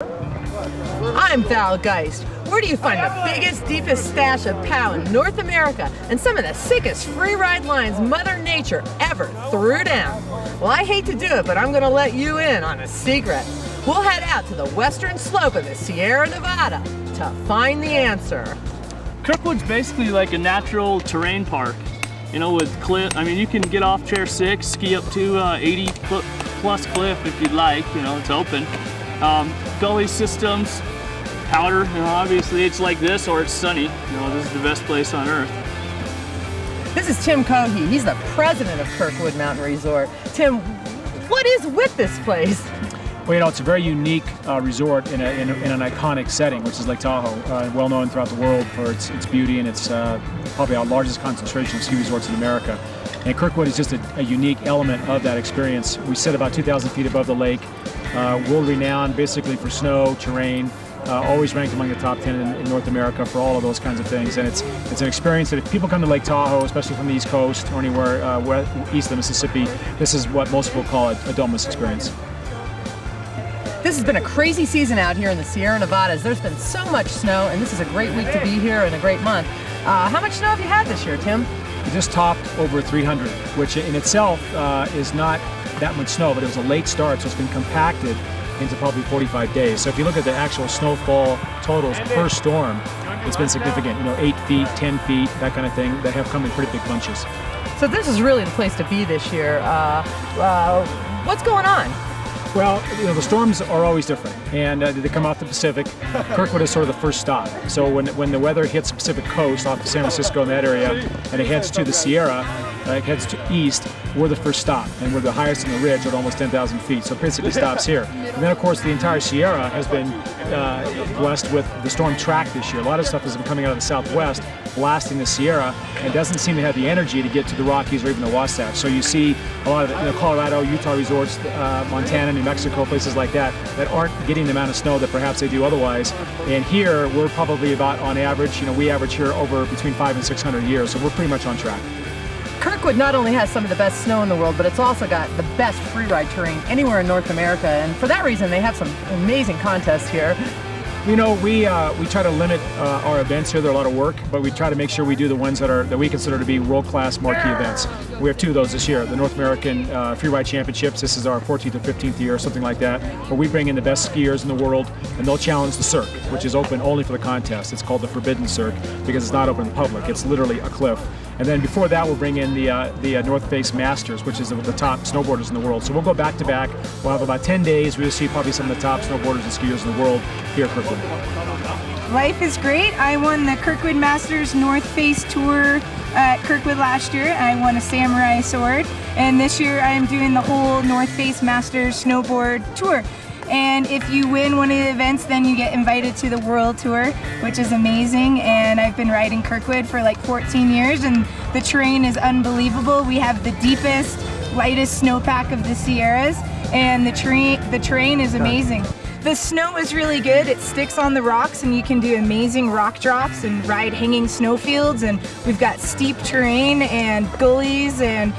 I'm Val Geist. Where do you find the biggest, deepest stash of POW in North America and some of the sickest free ride lines Mother Nature ever threw down? Well, I hate to do it, but I'm going to let you in on a secret. We'll head out to the western slope of the Sierra Nevada to find the answer. Kirkwood's basically like a natural terrain park, you know, with cliff. I mean, you can get off Chair 6, ski up to 80-foot plus cliff if you'd like, you know, it's open. Gully systems, powder, you know, obviously it's like this or it's sunny. You know, this is the best place on earth. This is Tim Cohey. He's the president of Kirkwood Mountain Resort. Tim, what is with this place? Well, you know, it's a very unique resort in an iconic setting, which is Lake Tahoe, well known throughout the world for its beauty and its probably our largest concentration of ski resorts in America. And Kirkwood is just a unique element of that experience. We sit about 2,000 feet above the lake, world-renowned basically for snow, terrain, always ranked among the top 10 in North America for all of those kinds of things. And it's an experience that if people come to Lake Tahoe, especially from the East Coast or anywhere east of the Mississippi, this is what most people call a don't miss experience. This has been a crazy season out here in the Sierra Nevadas. There's been so much snow, and this is a great week to be here and a great month. How much snow have you had this year, Tim? We just topped over 300, which in itself is not that much snow, but it was a late start, so it's been compacted into probably 45 days. So if you look at the actual snowfall totals per storm, it's been significant. You know, 8 feet, 10 feet, that kind of thing, that have come in pretty big bunches. So this is really the place to be this year. What's going on? Well, you know, the storms are always different, and they come off the Pacific. Kirkwood is sort of the first stop. So when the weather hits the Pacific coast off of San Francisco and that area, and it heads to the Sierra, it heads to east, we're the first stop, and we're the highest in the ridge at almost 10,000 feet. So it basically stops here. And then, of course, the entire Sierra has been blessed with the storm track this year. A lot of stuff has been coming out of the southwest, blasting the Sierra, and doesn't seem to have the energy to get to the Rockies or even the Wasatch. So you see a lot of Colorado, Utah resorts, Montana, New Mexico, places like that aren't getting the amount of snow that perhaps they do otherwise. And here, we're probably about, on average, we average here over between 500 and 600 years, so we're pretty much on track. Kirkwood not only has some of the best snow in the world, but it's also got the best freeride terrain anywhere in North America, and for that reason, they have some amazing contests here. You know, we try to limit our events here. They're a lot of work, but we try to make sure we do the ones that we consider to be world-class marquee events. We have 2 of those this year. The North American Freeride Championships. This is our 14th or 15th year, something like that, where we bring in the best skiers in the world, and they'll challenge the Cirque, which is open only for the contest. It's called the Forbidden Cirque because it's not open to the public. It's literally a cliff. And then before that, we'll bring in the North Face Masters, which is the top snowboarders in the world. So we'll go back to back. We'll have about 10 days. We'll see probably some of the top snowboarders and skiers in the world here at Kirkwood. Life is great. I won the Kirkwood Masters North Face Tour at Kirkwood last year. I won a samurai sword. And this year I'm doing the whole North Face Masters snowboard tour. And if you win one of the events, then you get invited to the World Tour, which is amazing. And I've been riding Kirkwood for like 14 years, and the terrain is unbelievable. We have the deepest, lightest snowpack of the Sierras, and the terrain is amazing. The snow is really good. It sticks on the rocks, and you can do amazing rock drops and ride hanging snowfields. And we've got steep terrain and gullies and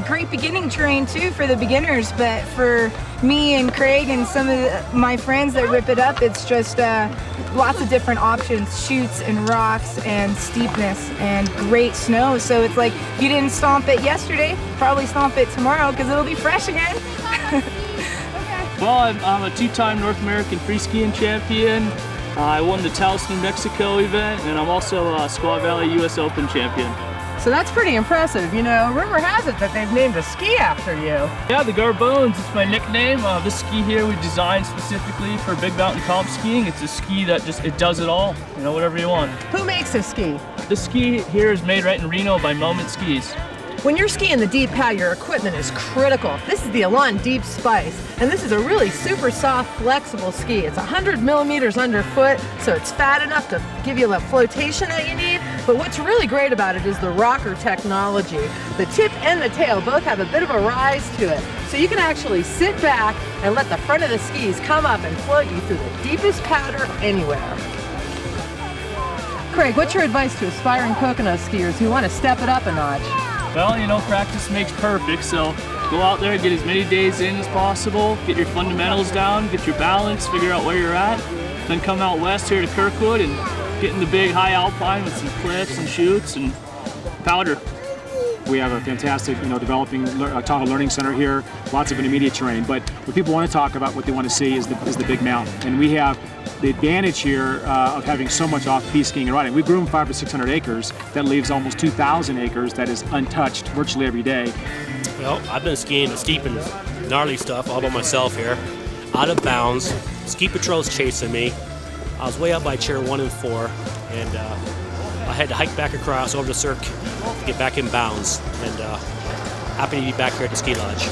great beginning terrain too for the beginners. But for me and Craig and some of my friends that rip it up, it's just lots of different options, chutes and rocks and steepness and great snow. So it's like you didn't stomp it yesterday, probably stomp it tomorrow because it'll be fresh again. Well, I'm a 2-time North American free skiing champion. I won the Taos, New Mexico event, and I'm also a Squaw Valley US Open champion. So that's pretty impressive. You know, rumor has it that they've named a ski after you. Yeah, the Garbones, it's my nickname. This ski here we designed specifically for big mountain comp skiing. It's a ski that it does it all, you know, whatever you want. Who makes this ski? This ski here is made right in Reno by Moment Skis. When you're skiing the deep POW, your equipment is critical. This is the Elan Deep Spice, and this is a really super soft, flexible ski. It's 100 millimeters underfoot, so it's fat enough to give you the flotation that you need. But what's really great about it is the rocker technology. The tip and the tail both have a bit of a rise to it, so you can actually sit back and let the front of the skis come up and float you through the deepest powder anywhere. Craig, what's your advice to aspiring coconut skiers who want to step it up a notch? Well, you know, practice makes perfect, so Go out there, get as many days in as possible, get your fundamentals down, get your balance, figure out where you're at, then come out west here to Kirkwood and get in the big high alpine with some cliffs and chutes and powder. We have a fantastic, developing Tahoe Learning Center here, lots of intermediate terrain. But what people want to talk about, what they want to see is the big mountain. And we have the advantage here of having so much off-piste skiing and riding. We grew 500 to 600 acres. That leaves almost 2,000 acres that is untouched virtually every day. Well, I've been skiing the steep and gnarly stuff all by myself here, out of bounds. Ski patrol's chasing me. I was way up by chair 1 and 4, and I had to hike back across over the Cirque to get back in bounds, and happy to be back here at the ski lodge.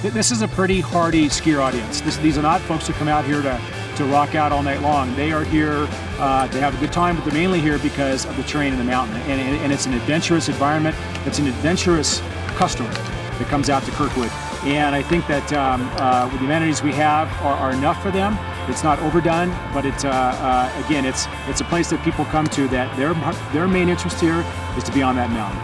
This is a pretty hardy skier audience. These are not folks who come out here to rock out all night long. They are here to have a good time, but they're mainly here because of the terrain in the mountain. And it's an adventurous environment. It's an adventurous customer that comes out to Kirkwood. And I think that with the amenities we have are enough for them. It's not overdone, but again, it's a place that people come to that their main interest here is to be on that mountain.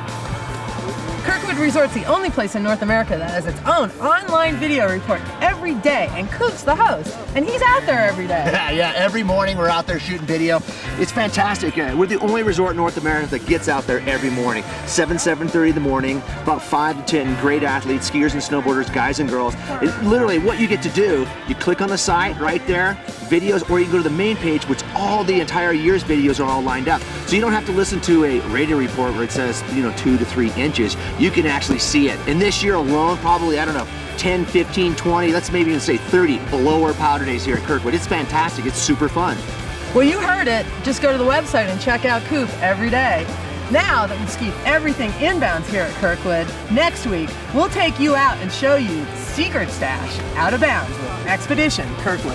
Kirkwood Resort's the only place in North America that has its own online video report every day, and Coop's the host, and he's out there every day. Yeah, every morning we're out there shooting video. It's fantastic. We're the only resort in North America that gets out there every morning. 7:30 in the morning, about 5 to 10 great athletes, skiers and snowboarders, guys and girls. Literally what you get to do, you click on the site right there, videos, or you can go to the main page, which all the entire year's videos are all lined up. So you don't have to listen to a radar report where it says, 2 to 3 inches. You can actually see it. And this year alone, probably, 10, 15, 20, let's maybe even say 30 blower powder days here at Kirkwood. It's fantastic. It's super fun. Well, you heard it. Just go to the website and check out Coop every day. Now that we've skied everything inbounds here at Kirkwood, next week we'll take you out and show you the secret stash out of bounds with Expedition Kirkwood.